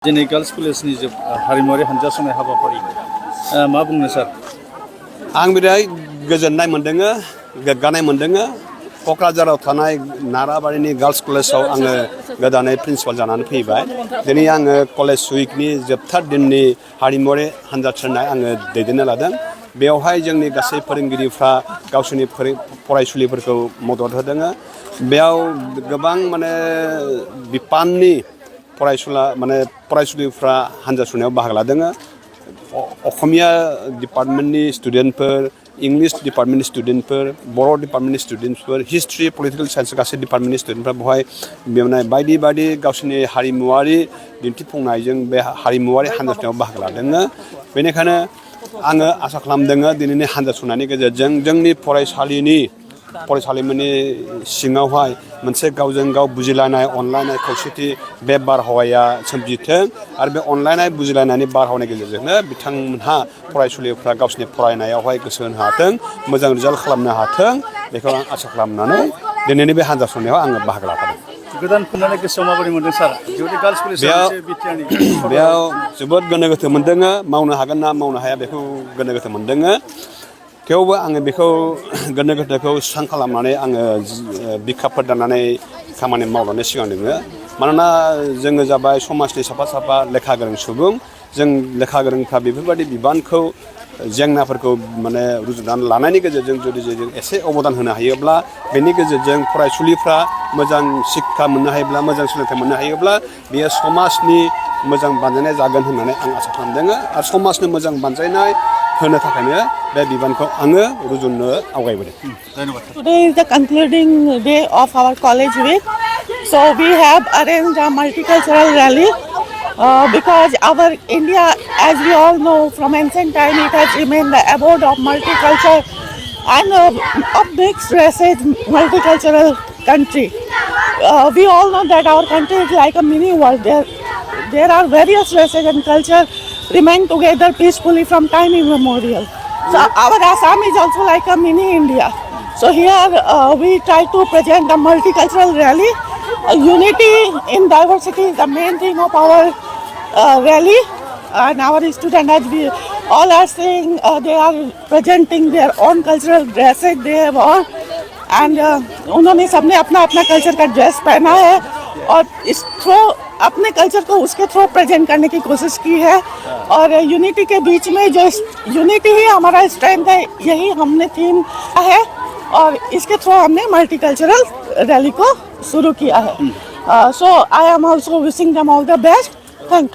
दिनै गार्लस कलेजनि हारिमुवारि हानजा सोंनाय हाबाफारि मा बुंनो सार? आं बिराद गोजोननाय मोनदों, गोग्गानाय मोनदों। क'क्राझाराव थानाय नाराबारिनि गार्लस कलेजाव आङो गोदानै प्रिन्सिपाल जानानै फैबाय। दिनै आङो कलेज उइकनि जोबथा दिननि हारिमुवारि हानजा थिसननाय आङो दैदेननो लादों। बेवहाय जोंनि गासै फोरोंगिरिफ्रा गावसोरनि फरायसुलिफोरखौ मदद होदों। बेयाव गोबां बिफाननि फरायसुलिफ्रा हानजा सुनायाव बाहागो लादों। असमिया डिपार्टमेन्टनि स्टुडेन्टफोर, इंलिश डिपार्टमेन्टनि स्टुडेन्टफोर, बर' डिपार्टमेन्टनि स्टुडेन्टफोर, हिस्ट्रि, पलिटिकेल साइन्स गासै डिपार्टमेन्टनि स्टुडेन्टफ्रा बेवहाय बायदि बायदि गावसोरनि हारिमुवारि दिन्थिफुंनायजों बे हारिमुवारि हानजा सुनायाव बाहागो लादों। बेनिखायनो आङो आसा खालामदों दिनैनि हानजा सुनायनि गेजेरजों जोंनि फरायसालिमानि सिङावहाय मोनसे गावजों गाव बुजिलायनाय, अनलायनाय, खौसेथि बे बारहावाया सोमजिथों आरो बे अनलायनाय बुजिलायनायनि बारहावानि गेजेरजोंनो बिथांमोनहा फरायसुलिफ्रा गावसोरनि फरायनायावहाय गोसो होनो हाथों, मोजां रिजाल्ट खालामनो हाथों, बेखौ आं आसा खालामनानै दिनैनि बे हानजा सुनायाव आङो बाहागो लाफादों। गोदान खुंनानै गोसोआव माबोरै मोनदों सार? जुदि गार्लस कलेजआ मोनसे बिटिआरनि बेयाव जोबोद गोनो गोथो मोनदों। मावनो हागोन ना मावनो हाया बेखौ गोनो गोथो मोनदों। थेवबो आङो बेखौ गोनो गोथोखौ स्रां खालामनानै आङो बिखाफोर दानानै खामानि मावलांनो सिगां दोङो। मानोना जोङो जाबाय समाजनि साफा लेखा गोरों सुबुं। जों लेखा गोरोंफ्रा बेफोरबायदि बिबानखौ जेंनाफोरखौ रुजुनानै लानायनि गेजेरजों जुदि जों एसे अबदान होनो हायोब्ला, बेनि गेजेरजों फरायसुलिफ्रा मोजां शिक्षा मोननो हायोब्ला, मोजां सोलोंथाइ मोननो हायोब्ला बेयो समाजनि मोजां बानजायनाय जागोन होननानै आं आसा खालामदों। आरो समाजनि मोजां बानजायनाय होनो थाखायनो बे बिबानखौ आङो रुजुननो आवगायबोदों। Today is the concluding day of our college week. So we have arranged a multicultural rally because our India, as we all know, from ancient time it has remained the abode of multicultural and of mixed races, multicultural country. We all know that our country is like a mini world. There are various races and cultures remain together peacefully from time immemorial. So our Assam is also like a mini India. So here we try to present a multicultural rally. Unity in diversity is the main thing of our rally. And our students, as we all are saying, they are presenting their own cultural dresses they have on. And उन्होंने सबने अपना अपना culture का dress पहना है और इस throw अपने culture को उसके थ्रू प्रेजेंट करने की कोशिश की है। और यूनिटी के बीच में जो यूनिटी ही हमारा स्ट्रेंथ है, यही हमने थीम है और इसके थ्रू हमने मल्टीकल्चरल रैली को शुरू किया है। सो I am also wishing dam all द बेस्ट। Thank you.